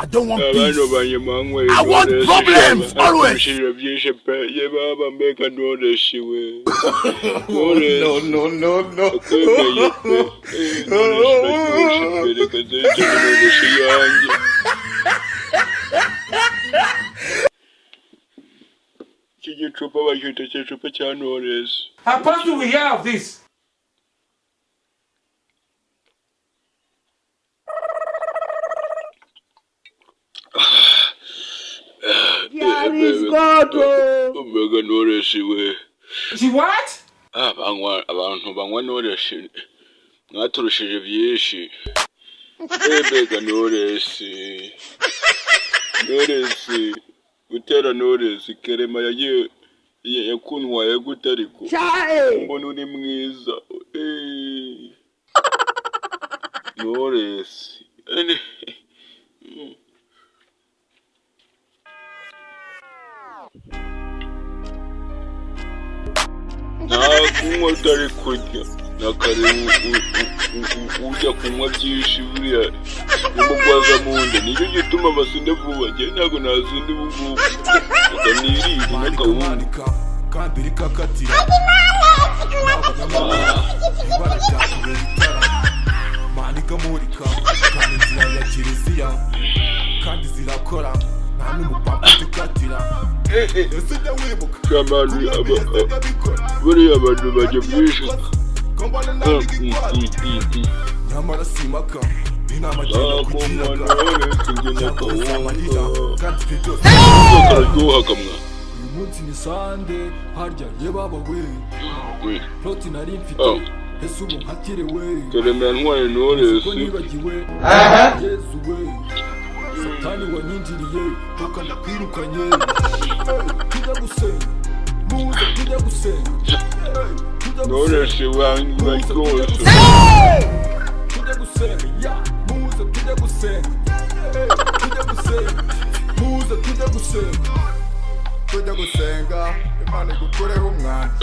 I don't want peace. I want problems always. How far do we hear of this? She what? Abantu banywa Knowless mwaturushije byinshi. Knowless gutera Knowless kerema yagiye yakunwa yagutariko. Mbona uri mwiza. Knowless. Kunywa utari kurya nakare ujya kunywa byinshi buriya umugwaza mu nda nicyo gituma basinde vuba njye ntabwo nazinde ubugubu ukaniriza n'akawunga kandi rikakatira manika murika kandi inzira ya kiliziya kandi zirakora nta n'umupapa tukatira. Shaban buriya abantu bajya byinshi. Nyamara simaka inama cyane kugira uyu munsi ni Sunday harya ye baba we proti nari mfite ese ubu nkatire we keremera ntwaye Knowless nibagiwe Yezu we satani wanyinjiriye toka ndakwirukanye tujya gusenga muze tujya gusenga Knowless wanjye rwose tujya gusenga ya muze tujya gusenga tujya gusenga muze tujya gusenga tujya gusenga Imana igukureho umwana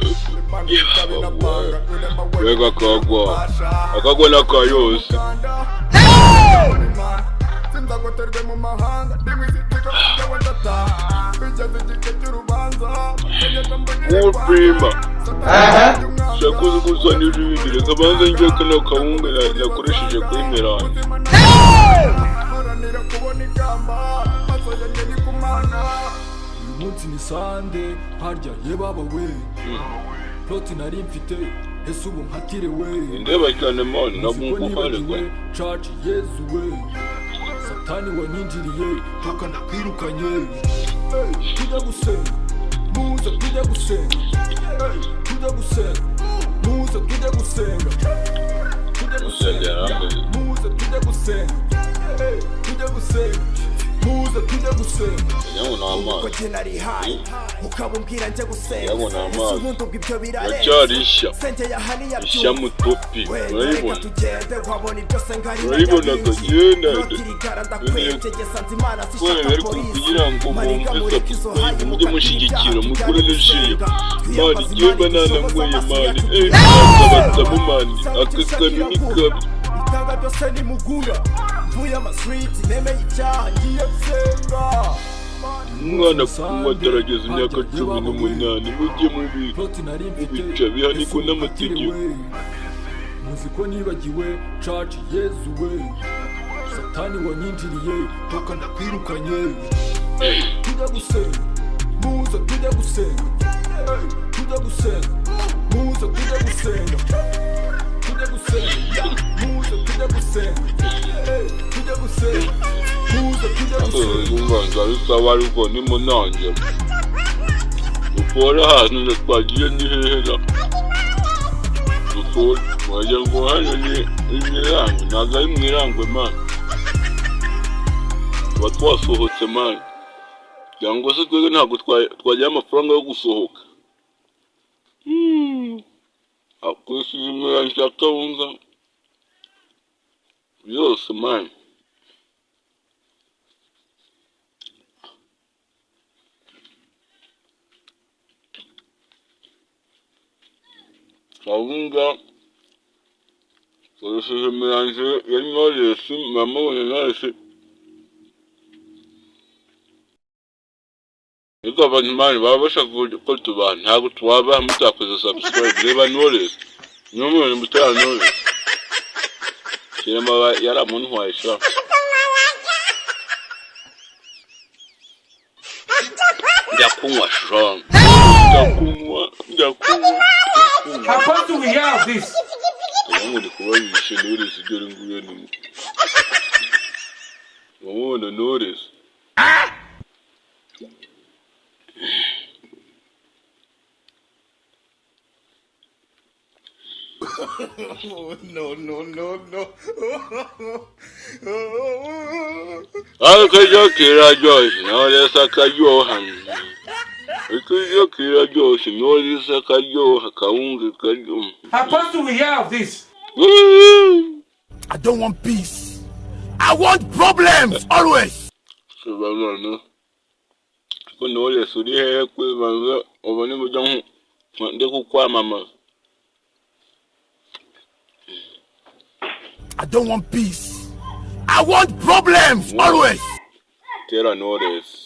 Imana itabe na panga wega akagwa n'akayose ndagoterwe mu mahanga ndimwiziteka kujya ndataha bigeze igihe cy'urubanza Prima shakuzi kuzanira ibindi reka banza njye kano kawunga nakoresheje kuri Meranje haranira kubona ikamba maso yanjye ni kumana uyu munsi ni Sunday harya ye baba we proti nari mfite ese ubu nkatire we ndeba cyane mani nabumva harega church Yezu we satani wanyinjiriye toka ndakwirukanye tujya gusenga muze tujya gusenga tujya gusenga muze tujya gusenga tujya gusenga muze tujya gusenga tujya gusenga muze tujya gusenga uko kena rihaye ukabumbwira njye gusenga ubundi ubwo birareshya sente ya hani ya ishya mutopi urayibona urayibona kagenda kugira ngo bumve mujye mushyigikira mukure n'ishiri mani igihe banana ngoye mani akabatsamo mani akakanu n'ikabi itanga byose ni mugura mvuye amaswiti nemeye icyaha ngiye gusenga umwana kunywa atarageza imyaka 18 mujye mubica bihaniko n'amategeko muzi ko nibagiwe church Yezu we satani wanyinjiriye toka ndakwirukanye tujya gusenga muze tujya gusenga tujya gusenga muze tujya gusenga tujya gusenga muze tujya gusenga tujya gusenga muze tujya gusenga nzabisaba ariko ni munange ukora ahantu twagiye ni heza ukora wajya ngo hano ni imirango ntabwo ari mwirangwe mani tuba twasohotse mani cyangwa se twebwe ntabwo twagira amafaranga yo gusohoka akoresheje imirango ya kawunga byose mani kawunga koresheje imirango ya Knowless mama we Knowless Iko abantu mani baba bashaka ko tubana ntabwo twaba mutakoze subscribe reba Knowless n'umuntu mutara Knowless kirema yara muntu waisha ndakunywa Shaban ndakunywa How fast do we have this? Ngo ndikubabishe Knowless dore nguye ni Wabona Knowless No. Akajokera Joyce Knowless akaryoha Akajokera Joyce Knowless akaryoha kaunge karyoha How fast do we have this? I don't want peace. I want problems always. Shaban ko Knowless uri hehe kwibanza ubone mujya ndeko kwamama I don't want peace. I want problems always. Tera Knowless